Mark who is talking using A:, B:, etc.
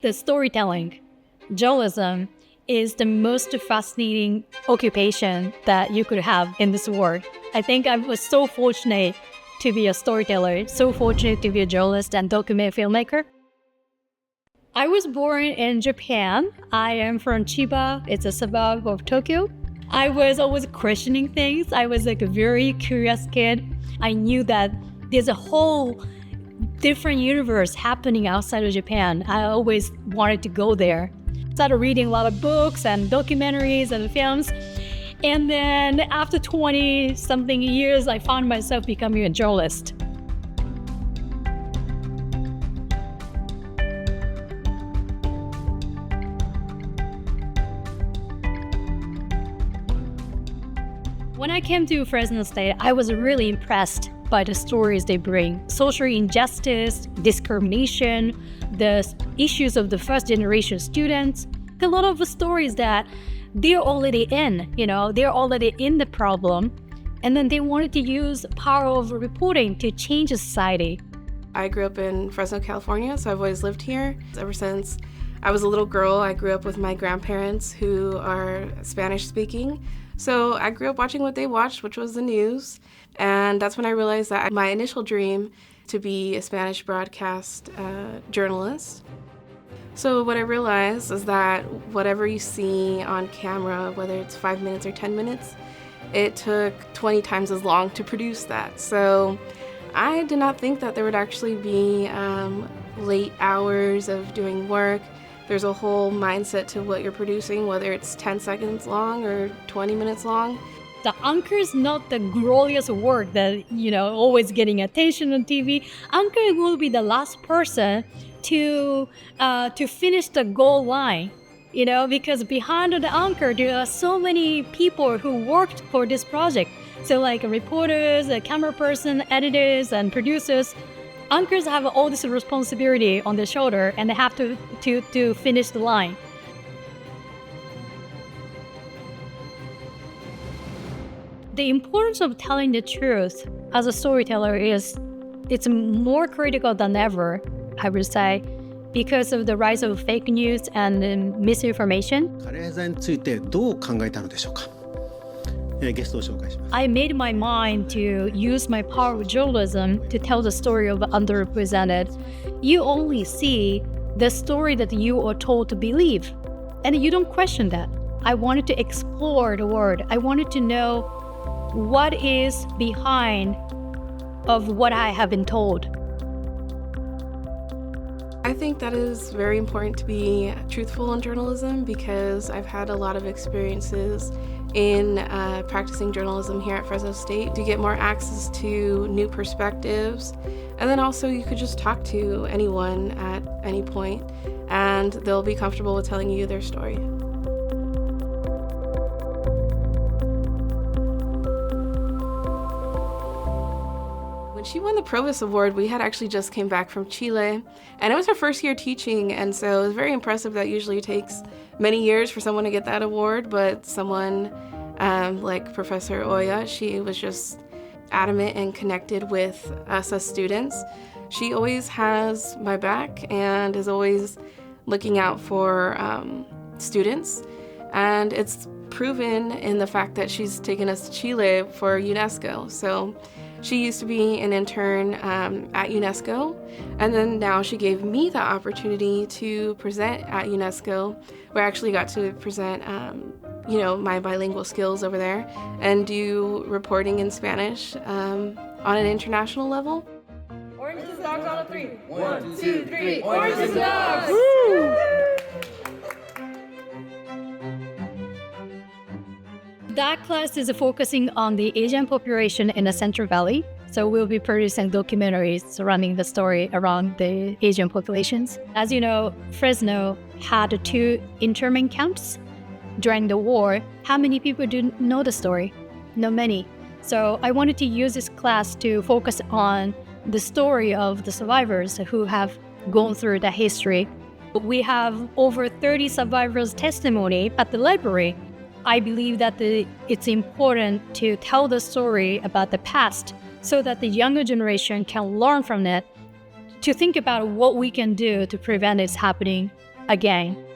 A: The storytelling, journalism, is the most fascinating occupation that you could have in this world. I think I was so fortunate to be a storyteller, so fortunate to be a journalist and documentary filmmaker. I was born in Japan. I am from Chiba. It's a suburb of Tokyo. I was always questioning things. I was like a very curious kid. I knew that there's a whole different universe happening outside of Japan. I always wanted to go there. Started reading a lot of books and documentaries and films. And then after 20 something years, I found myself becoming a journalist. When I came to Fresno State, I was really impressed by the stories they bring. Social injustice, discrimination, the issues of the first generation students. A lot of the stories that they're already in, they're already in the problem. And then they wanted to use the power of reporting to change society.
B: I grew up in Fresno, California, so I've always lived here. Ever since I was a little girl, I grew up with my grandparents who are Spanish speaking. So I grew up watching what they watched, which was the news. And that's when I realized that my initial dream to be a Spanish broadcast journalist. So what I realized is that whatever you see on camera, whether it's 5 minutes or 10 minutes, it took 20 times as long to produce that. So I did not think that there would actually be late hours of doing work. There's a whole mindset to what you're producing, whether it's 10 seconds long or 20 minutes long.
A: The anchor is not the glorious work that, always getting attention on TV. Anchor will be the last person to finish the goal line, because behind the anchor, there are so many people who worked for this project. So like reporters, a camera person, editors, and producers. Anchors have all this responsibility on their shoulder and they have to finish the line. The importance of telling the truth as a storyteller it's more critical than ever, I would say, because of the rise of fake news and misinformation.
C: カレー座についてどう考えたのでしょうか。ゲストを紹介します。
A: I made my mind to use my power of journalism to tell the story of the underrepresented. You only see the story that you are told to believe, and you don't question that. I wanted to explore the world. I wanted to know what is behind of what I have been told.
B: I think that is very important to be truthful in journalism because I've had a lot of experiences in practicing journalism here at Fresno State to get more access to new perspectives. And then also you could just talk to anyone at any point and they'll be comfortable with telling you their story. When she won the Provost Award, we had actually just came back from Chile, and it was her first year teaching, and so it was very impressive. That usually takes many years for someone to get that award, but someone like Professor Oya, she was just adamant and connected with us as students. She always has my back and is always looking out for students, and it's proven in the fact that she's taken us to Chile for UNESCO. So she used to be an intern at UNESCO, and then now she gave me the opportunity to present at UNESCO, where I actually got to present, my bilingual skills over there and do reporting in Spanish on an international level.
D: Oranges and dogs on a 3. 1, 2, 3. Oranges and dogs!
A: Woo! That class is focusing on the Asian population in the Central Valley. So we'll be producing documentaries surrounding the story around the Asian populations. As you know, Fresno had 2 internment camps during the war. How many people do know the story? Not many. So I wanted to use this class to focus on the story of the survivors who have gone through the history. We have over 30 survivors' testimony at the library. I believe that it's important to tell the story about the past so that the younger generation can learn from it, to think about what we can do to prevent it happening again.